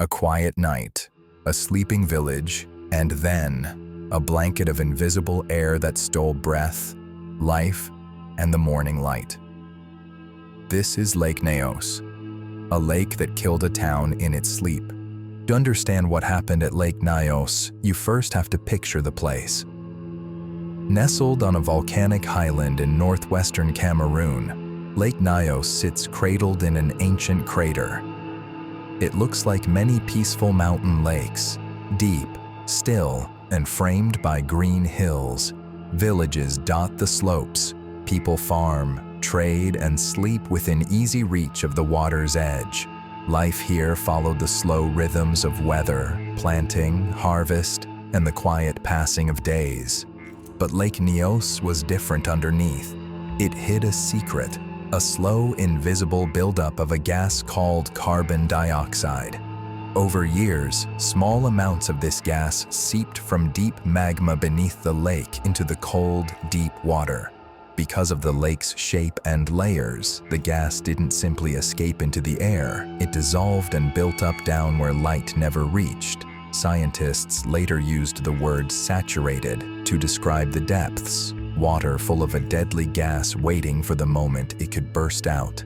A quiet night, a sleeping village, and then a blanket of invisible air that stole breath, life, and the morning light. This is Lake Nyos, a lake that killed a town in its sleep. To understand what happened at Lake Nyos, you first have to picture the place. Nestled on a volcanic highland in northwestern Cameroon, Lake Nyos sits cradled in an ancient crater. It looks like many peaceful mountain lakes, deep, still, and framed by green hills. Villages dot the slopes. People farm, trade, and sleep within easy reach of the water's edge. Life here followed the slow rhythms of weather, planting, harvest, and the quiet passing of days. But Lake Nyos was different underneath. It hid a secret, a slow, invisible buildup of a gas called carbon dioxide. Over years, small amounts of this gas seeped from deep magma beneath the lake into the cold, deep water. Because of the lake's shape and layers, the gas didn't simply escape into the air. It dissolved and built up down where light never reached. Scientists later used the word saturated to describe the depths, water full of a deadly gas waiting for the moment it could burst out.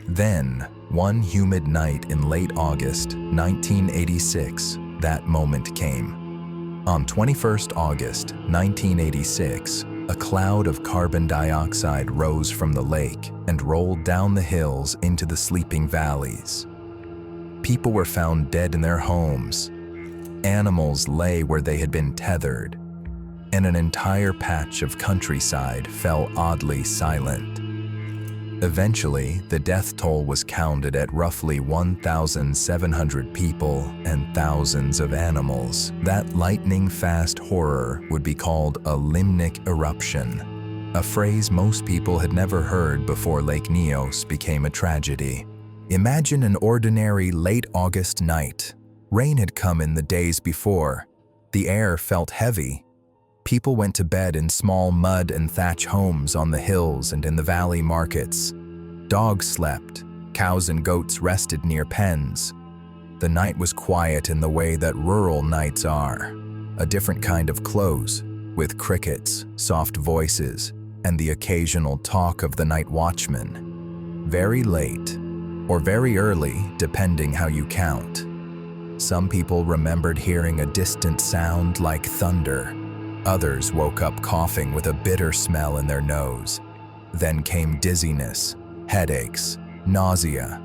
Then, one humid night in late August 1986, that moment came. On 21st August 1986, a cloud of carbon dioxide rose from the lake and rolled down the hills into the sleeping valleys. People were found dead in their homes. Animals lay where they had been tethered, and an entire patch of countryside fell oddly silent. Eventually, the death toll was counted at roughly 1,700 people and thousands of animals. That lightning-fast horror would be called a Limnic eruption, a phrase most people had never heard before Lake Nyos became a tragedy. Imagine an ordinary late August night. Rain had come in the days before. The air felt heavy. People went to bed in small mud and thatch homes on the hills and in the valley markets. Dogs slept. Cows and goats rested near pens. The night was quiet in the way that rural nights are. A different kind of close, with crickets, soft voices, and the occasional talk of the night watchman. Very late, or very early, depending how you count. Some people remembered hearing a distant sound like thunder. Others woke up coughing with a bitter smell in their nose. Then came dizziness, headaches, nausea.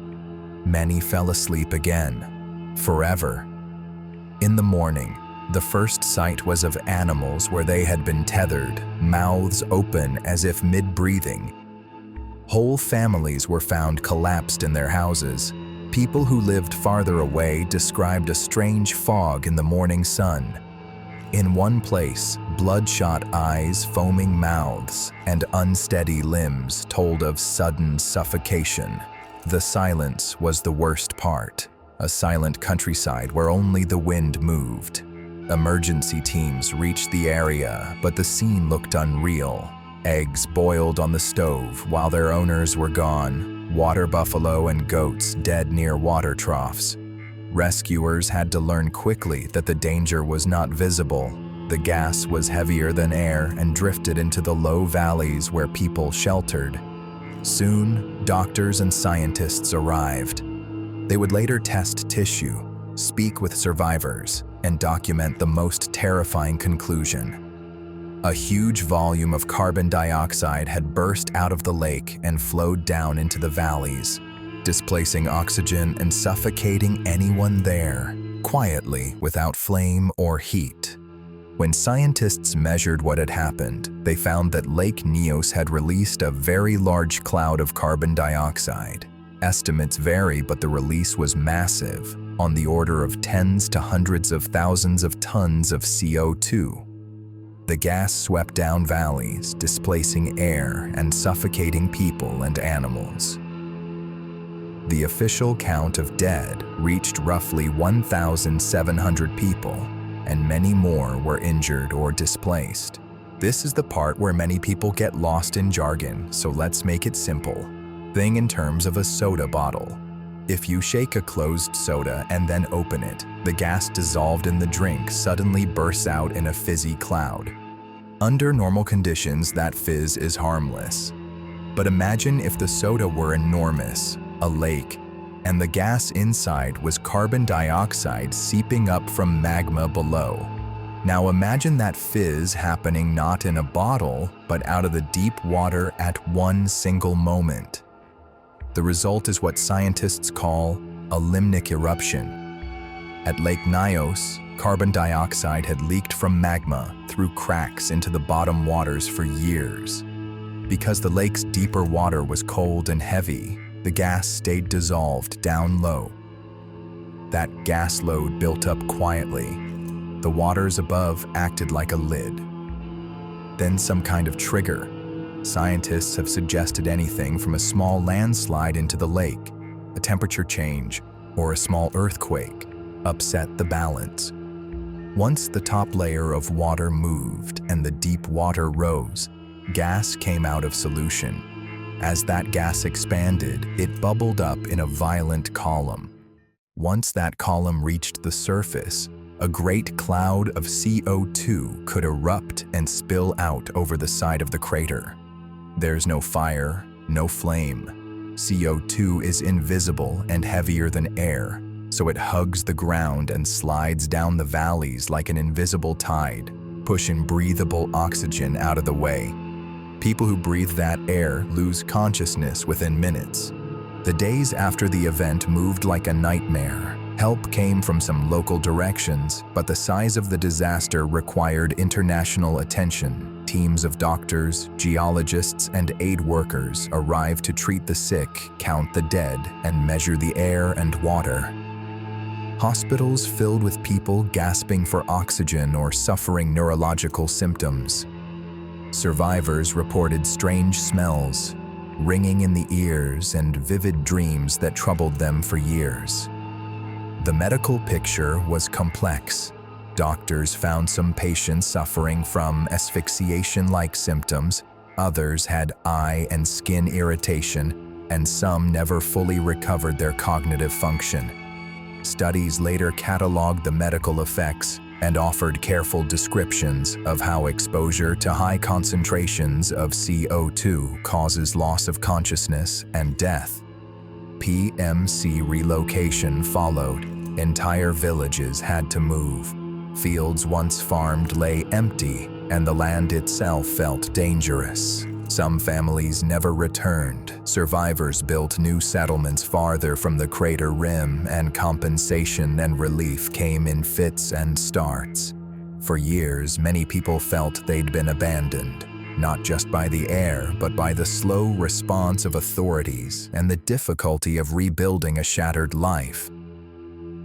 Many fell asleep again, forever. In the morning, the first sight was of animals where they had been tethered, mouths open as if mid-breathing. Whole families were found collapsed in their houses. People who lived farther away described a strange fog in the morning sun. In one place, bloodshot eyes, foaming mouths, and unsteady limbs told of sudden suffocation. The silence was the worst part, a silent countryside where only the wind moved. Emergency teams reached the area, but the scene looked unreal. Eggs boiled on the stove while their owners were gone. Water buffalo and goats dead near water troughs. Rescuers had to learn quickly that the danger was not visible. The gas was heavier than air and drifted into the low valleys where people sheltered. Soon, doctors and scientists arrived. They would later test tissue, speak with survivors, and document the most terrifying conclusion. A huge volume of carbon dioxide had burst out of the lake and flowed down into the valleys, displacing oxygen and suffocating anyone there, quietly, without flame or heat. When scientists measured what had happened, they found that Lake Nyos had released a very large cloud of carbon dioxide. Estimates vary, but the release was massive, on the order of tens to hundreds of thousands of tons of CO2. The gas swept down valleys, displacing air and suffocating people and animals. The official count of dead reached roughly 1,700 people, and many more were injured or displaced. This is the part where many people get lost in jargon, so let's make it simple. Think in terms of a soda bottle. If you shake a closed soda and then open it, the gas dissolved in the drink suddenly bursts out in a fizzy cloud. Under normal conditions, that fizz is harmless. But imagine if the soda were enormous, a lake, and the gas inside was carbon dioxide seeping up from magma below. Now imagine that fizz happening not in a bottle, but out of the deep water at one single moment. The result is what scientists call a limnic eruption. At Lake Nyos, carbon dioxide had leaked from magma through cracks into the bottom waters for years. Because the lake's deeper water was cold and heavy, the gas stayed dissolved down low. That gas load built up quietly. The waters above acted like a lid. Then some kind of trigger. Scientists have suggested anything from a small landslide into the lake, a temperature change, or a small earthquake upset the balance. Once the top layer of water moved and the deep water rose, gas came out of solution. As that gas expanded, it bubbled up in a violent column. Once that column reached the surface, a great cloud of CO2 could erupt and spill out over the side of the crater. There's no fire, no flame. CO2 is invisible and heavier than air, so it hugs the ground and slides down the valleys like an invisible tide, pushing breathable oxygen out of the way. People who breathe that air lose consciousness within minutes. The days after the event moved like a nightmare. Help came from some local directions, but the size of the disaster required international attention. Teams of doctors, geologists, and aid workers arrived to treat the sick, count the dead, and measure the air and water. Hospitals filled with people gasping for oxygen or suffering neurological symptoms. Survivors reported strange smells, ringing in the ears, and vivid dreams that troubled them for years. The medical picture was complex. Doctors found some patients suffering from asphyxiation-like symptoms, others had eye and skin irritation, and some never fully recovered their cognitive function. Studies later cataloged the medical effects and offered careful descriptions of how exposure to high concentrations of CO2 causes loss of consciousness and death. PMC relocation followed. Entire villages had to move. Fields once farmed lay empty, and the land itself felt dangerous. Some families never returned. Survivors built new settlements farther from the crater rim, and compensation and relief came in fits and starts. For years, many people felt they'd been abandoned, not just by the air, but by the slow response of authorities and the difficulty of rebuilding a shattered life.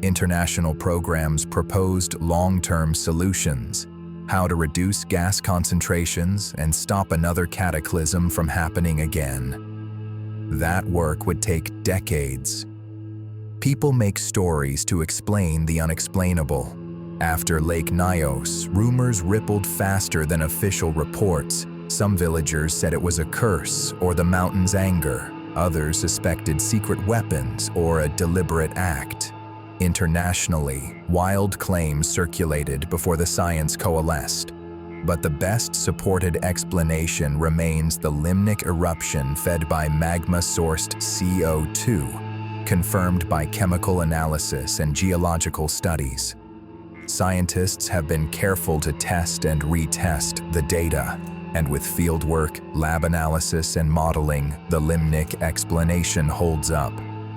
International programs proposed long-term solutions, how to reduce gas concentrations and stop another cataclysm from happening again. That work would take decades. People make stories to explain the unexplainable. After Lake Nyos, rumors rippled faster than official reports. Some villagers said it was a curse or the mountain's anger. Others suspected secret weapons or a deliberate act. Internationally, wild claims circulated before the science coalesced. But the best supported explanation remains the Limnic eruption fed by magma-sourced CO2, confirmed by chemical analysis and geological studies. Scientists have been careful to test and retest the data, and with fieldwork, lab analysis, and modeling, the Limnic explanation holds up.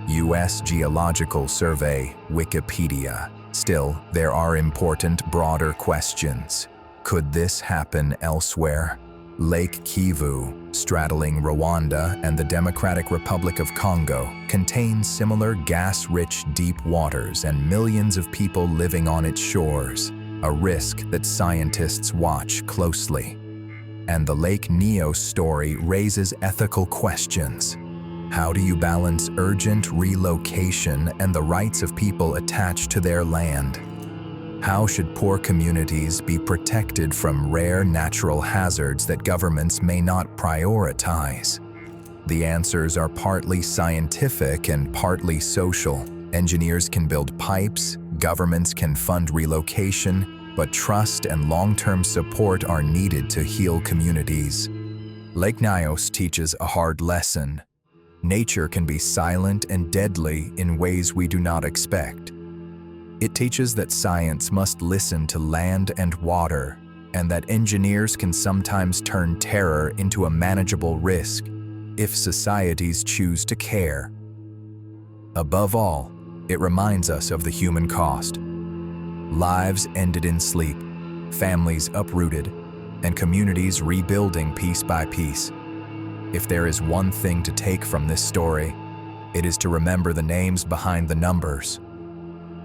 U.S. Geological Survey, Wikipedia. Still, there are important, broader questions. Could this happen elsewhere? Lake Kivu, straddling Rwanda and the Democratic Republic of Congo, contains similar gas-rich deep waters and millions of people living on its shores, a risk that scientists watch closely. And the Lake Nyos story raises ethical questions. How do you balance urgent relocation and the rights of people attached to their land? How should poor communities be protected from rare natural hazards that governments may not prioritize? The answers are partly scientific and partly social. Engineers can build pipes, governments can fund relocation, but trust and long-term support are needed to heal communities. Lake Nyos teaches a hard lesson. Nature can be silent and deadly in ways we do not expect. It teaches that science must listen to land and water, and that engineers can sometimes turn terror into a manageable risk if societies choose to care. Above all, it reminds us of the human cost. Lives ended in sleep, families uprooted, and communities rebuilding piece by piece. If there is one thing to take from this story, it is to remember the names behind the numbers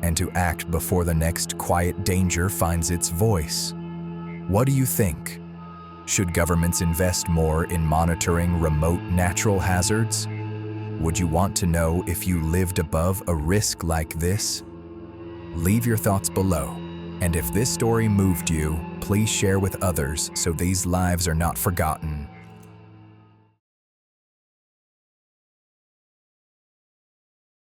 and to act before the next quiet danger finds its voice. What do you think? Should governments invest more in monitoring remote natural hazards? Would you want to know if you lived above a risk like this? Leave your thoughts below, and if this story moved you, please share with others so these lives are not forgotten.